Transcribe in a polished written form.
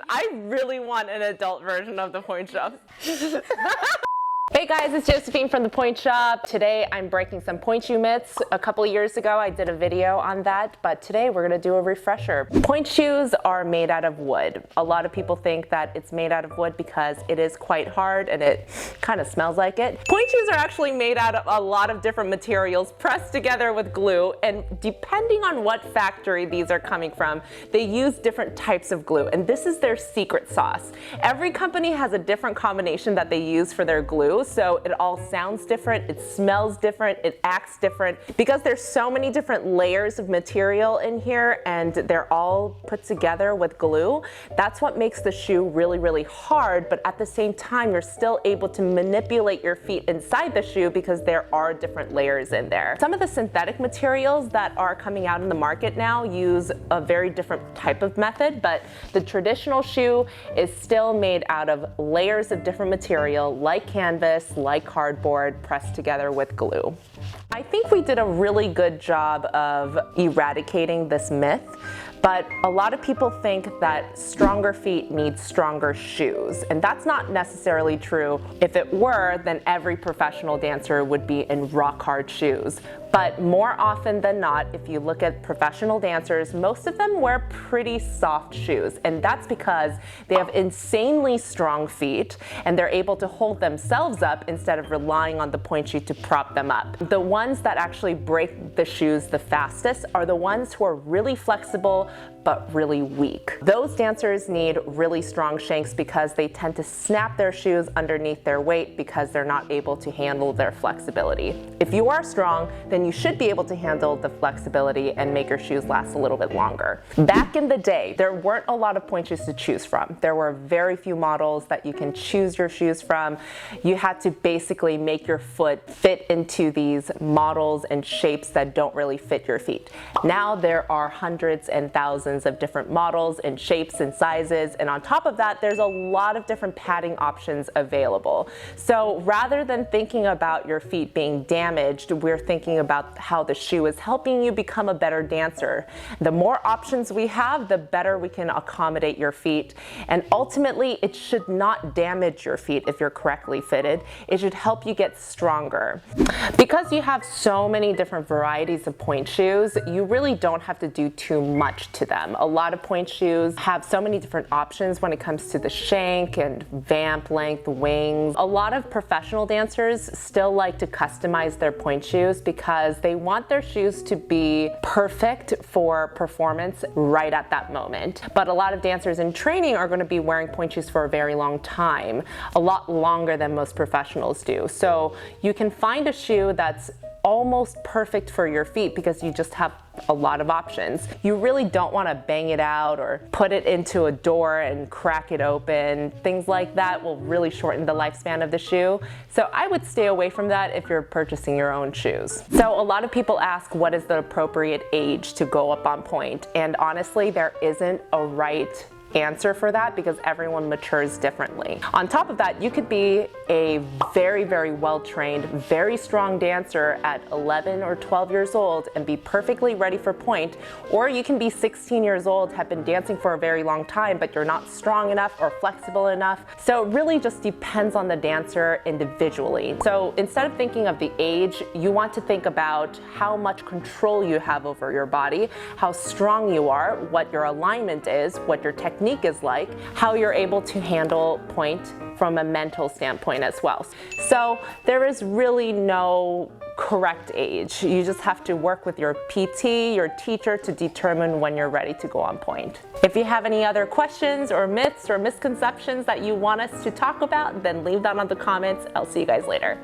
I really want an adult version of the Pointe shop. Hey guys, it's Josephine from the Pointe Shop. Today I'm breaking some Pointe shoe myths. A couple of years ago I did a video on that, but today we're gonna do a refresher. Pointe shoes are made out of wood. A lot of people think that it's made out of wood because it is quite hard and it kind of smells like it. Pointe shoes are actually made out of a lot of different materials pressed together with glue, and depending on what factory these are coming from, they use different types of glue, and this is their secret sauce. Every company has a different combination that they use for their glue, so it all sounds different, it smells different, it acts different. Because there's so many different layers of material in here and they're all put together with glue, that's what makes the shoe really, really hard, but at the same time, you're still able to manipulate your feet inside the shoe because there are different layers in there. Some of the synthetic materials that are coming out in the market now use a very different type of method, but the traditional shoe is still made out of layers of different material like canvas, like cardboard, pressed together with glue. I think we did a really good job of eradicating this myth, but a lot of people think that stronger feet need stronger shoes, and that's not necessarily true. If it were, then every professional dancer would be in rock hard shoes. But more often than not, if you look at professional dancers, most of them wear pretty soft shoes, and that's because they have insanely strong feet and they're able to hold themselves up instead of relying on the pointe shoe to prop them up. The ones that actually break the shoes the fastest are the ones who are really flexible but really weak. Those dancers need really strong shanks because they tend to snap their shoes underneath their weight because they're not able to handle their flexibility. If you are strong, then you should be able to handle the flexibility and make your shoes last a little bit longer. Back in the day, there weren't a lot of pointe shoes to choose from. There were very few models that you can choose your shoes from. You had to basically make your foot fit into these models and shapes that don't really fit your feet. Now there are hundreds and thousands of different models and shapes and sizes, and on top of that there's a lot of different padding options available. So rather than thinking about your feet being damaged, we're thinking about how the shoe is helping you become a better dancer. The more options we have, the better we can accommodate your feet, and ultimately it should not damage your feet if you're correctly fitted. It should help you get stronger. Because you have so many different varieties of pointe shoes, you really don't have to do too much to them. A lot of pointe shoes have so many different options when it comes to the shank and vamp length, wings. A lot of professional dancers still like to customize their pointe shoes because they want their shoes to be perfect for performance right at that moment. But a lot of dancers in training are going to be wearing pointe shoes for a very long time, a lot longer than most professionals do. So you can find a shoe that's almost perfect for your feet because you just have a lot of options. You really don't want to bang it out or put it into a door and crack it open. Things like that will really shorten the lifespan of the shoe. So I would stay away from that if you're purchasing your own shoes. So a lot of people ask, what is the appropriate age to go up on pointe? And honestly, there isn't a right answer for that because everyone matures differently. On top of that, you could be a very, very well-trained, very strong dancer at 11 or 12 years old and be perfectly ready for pointe, or you can be 16 years old, have been dancing for a very long time, but you're not strong enough or flexible enough. So it really just depends on the dancer individually. So instead of thinking of the age, you want to think about how much control you have over your body, how strong you are, what your alignment is, what your technique is like, how you're able to handle pointe from a mental standpoint as well. So there is really no correct age. You just have to work with your PT, your teacher, to determine when you're ready to go on pointe. If you have any other questions or myths or misconceptions that you want us to talk about, then leave that on the comments. I'll see you guys later.